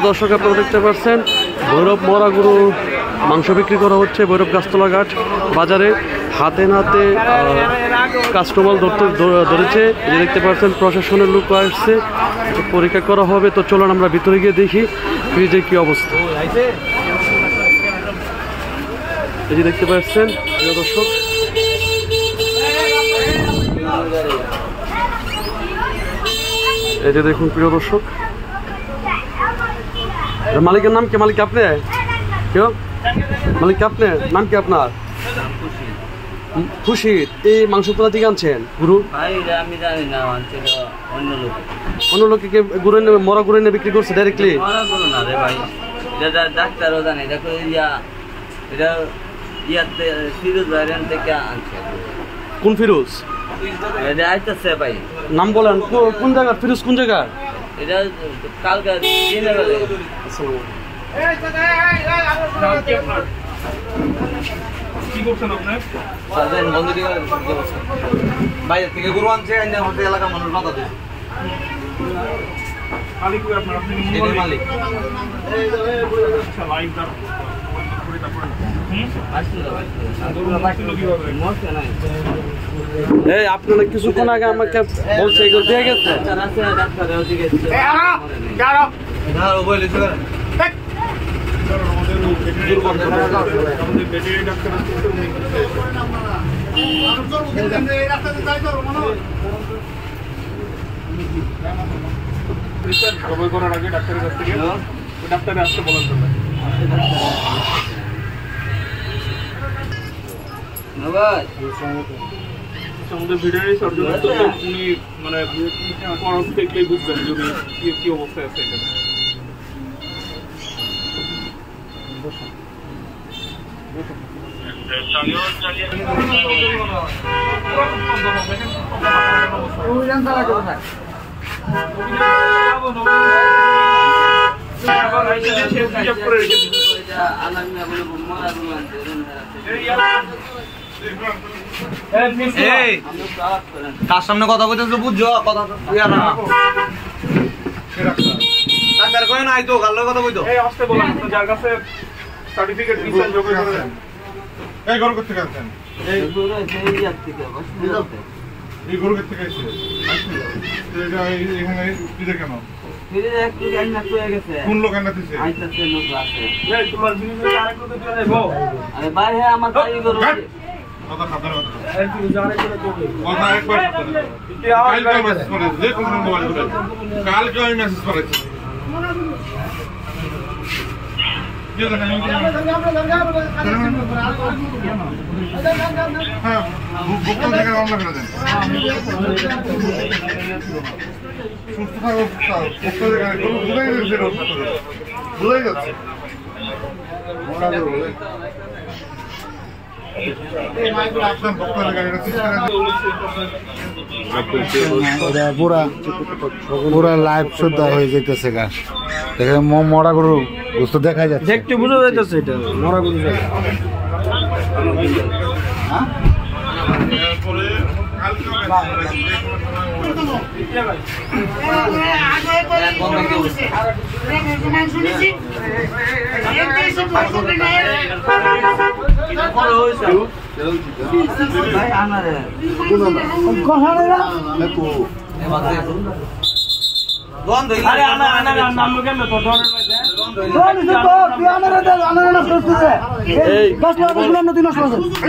দর্শক আপনারা দেখতে পাচ্ছেন ভৈরব মরা গরু মাংস বিক্রি করা হচ্ছে ভৈরব গাছতলা ঘাট বাজারে। হাতে নাতে কাস্টমার ধরেছে, এই দেখতে পাচ্ছেন প্রশাসনের লোক আসছে, পরীক্ষা করা হবে। তো চলুন আমরা ভিতরে গিয়ে দেখি ফ্রিজে কি অবস্থা। এই যে দেখতে পাচ্ছেন প্রিয় দর্শক, এই যে দেখুন প্রিয় দর্শক, মালিকের নাম কি? মালিক আপনি? কেউ মালিক আপনি? নাম কি আপনার? খুশিদ। এই মাংস কোথা থেকে আনছেন গুরু? আমি জানি না, অন্য লোকে গুরু মরা গুরু এনে বিক্রি করছে ডাইরেক্টলি? না রে ভাই, এটা ডাক্তারও জানে। দেখো এটা ইয়াতে ফিরোজ ভাইরান থেকে আনছে। কোন ফিরোজ? এটা আইতাছে ভাই। নাম বলেন, কোন জায়গার ফিরোজ? কোন জায়গার? এটা কালকে দিনে বেলা। কি করছেন আপনি? বাইরে থেকে গরু আনছে, আমাদের এলাকার মানুষ বাধা দেয়। মালিক আপনার, আপনি মালিক। এই আপনারা কিছুক্ষণ আগে আমাকে বলছে এগুলো দিয়ে গেছে। সবাই করার আগে ডাক্তারের কাছ থেকে ডাক্তারে আসতে বলার জন্য আমাদের ভেটেরিনারি সার্জন উনি মানে খরচ দেখলেই বুঝবেন যদি কি অবস্থায় আছে এটা। কার সামনে কথা বলতেছো বুঝছো? কথা ডাক্তার কই না আইতো, কার লগে কথা কইতো? এই আসতে বলেন, যার কাছে সার্টিফিকেট দিছেন যোগ্য করেন। এই গরু করতে গেছেন? এই গরু এই ইয়াত থেকে এই গরু করতে গেছে? এটা এখানে দিতে কেন? ফিরে একটু গাইনা কয়ে গেছে। কোন লোক এনে দিছে? আইতাছে লোক আছে। এই তোমার জিনিস আরেক লোক দিয়ে যাবো। আরে ভাই হ্যাঁ আমার তাই গরু। কথা খাতার কথা। এই তুই জানে করে তোকে। কথা একবার কালকে মেসেজ করে যে কোন মোবাইল করে। কালকে আমি মেসেজ করেছি। হ্যাঁ, বুক থেকে রান্না করে দেন। সুস্থ থাকো, বুঝাই যাচ্ছে। পুরা লাইভ শুদ্ধ হয়ে যেতেছে গাছ দেখে মরা গরু বুঝতে দেখা যাচ্ছে, দেখতে বোঝা যাইতেছে এটা মরা গরু।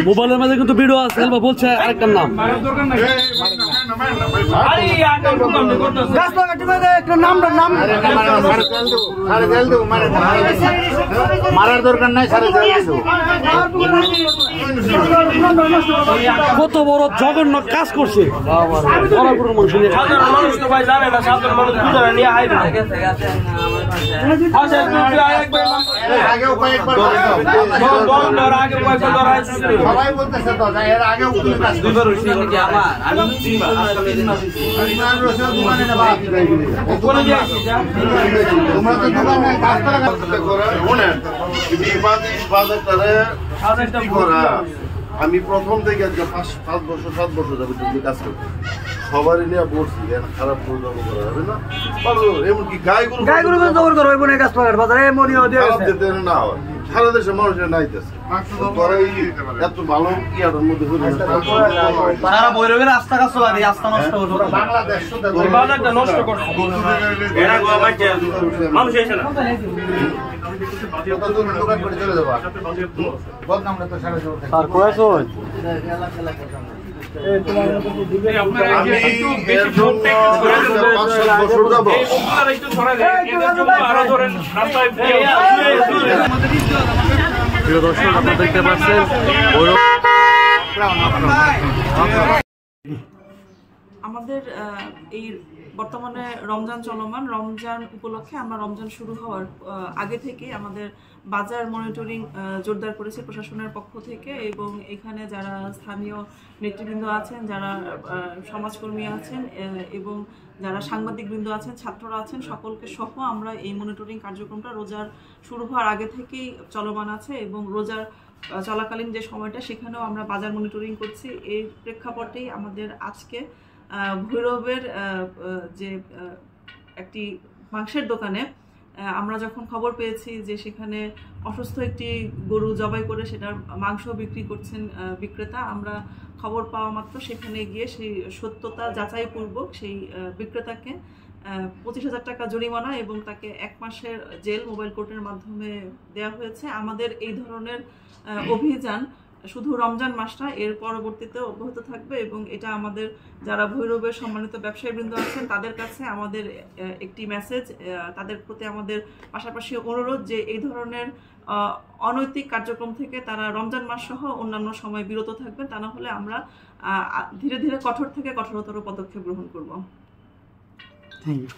মোবাইলের মাঝে কিন্তু ভিডিও আছে, বলছে আরেকটার নাম। মারার দরকার নাই, কত বড় জঘন্য কাজ করছে। সবাই বলতেছে তো এর আগে আমি প্রথম থেকে 5 বছর 7 বছর যাবো কাজ করছি। সবারই নিয়ে বলছি খারাপ পরিণত করা হবে না, এমনকি গাইগুলো জবর করো বনে গাছ লাগার বাজারে মনিও দিয়ে খারাপ যেতে না হয়। সারা দেশের মানুষের নাইতেছে তোরা এই এত ভালো ইয়াটার মধ্যে সারা বৈরবের রাস্তা কাজ চলা দিয়ে রাস্তা নষ্ট করছে বাংলাদেশ বাজারটা নষ্ট করছে মানুষ এসে না দোকান করে চলে যাবো বদনামটা তো সারা জীবন আর কয়েছো আমি এর জন্য 5-7 বছর যাবো প্রিয় দর্শক, আপনারা দেখতে পাচ্ছেন আমাদের এই বর্তমানে রমজান চলমান, রমজান উপলক্ষে আমরা রমজান শুরু হওয়ার আগে থেকে আমাদের বাজার মনিটরিং জোরদার করেছে প্রশাসনের পক্ষ থেকে, এবং এখানে যারা স্থানীয় নেতৃবৃন্দ আছেন, যারা সমাজকর্মী আছেন এবং যারা সাংবাদিকবৃন্দ আছেন, ছাত্ররা আছেন, সকলকে সহ আমরা এই মনিটরিং কার্যক্রমটা রোজার শুরু হওয়ার আগে থেকেই চলমান আছে, এবং রোজার চলাকালীন যে সময়টা সেখানেও আমরা বাজার মনিটরিং করছি। এই প্রেক্ষাপটেই আমাদের আজকে ভৈরবের যে একটি মাংসের দোকানে আমরা যখন খবর পেয়েছি যে সেখানে অসুস্থ একটি গরু জবাই করে সেটার মাংস বিক্রি করছেন বিক্রেতা, আমরা খবর পাওয়া মাত্র সেখানে গিয়ে সেই সত্যতা যাচাইপূর্বক সেই বিক্রেতাকে 25,000 টাকা জরিমানা এবং তাকে 1 মাসের জেল মোবাইল কোর্টের মাধ্যমে দেওয়া হয়েছে। আমাদের এই ধরনের অভিযান শুধু রমজান মাসটা, এর পরবর্তীতেও অব্যাহত থাকবে, এবং এটা আমাদের যারা ভৈরবের সম্মানিত ব্যবসায়ীবৃন্দ আছেন তাদের কাছে আমাদের একটি মেসেজ, তাদের প্রতি আমাদের পাশাপাশি অনুরোধ যে এই ধরনের অনৈতিক কার্যক্রম থেকে তারা রমজান মাস সহ অন্যান্য সময় বিরত থাকবেন, তা না হলে আমরা ধীরে ধীরে কঠোর থেকে কঠোরতর পদক্ষেপ গ্রহণ করব। Thank you.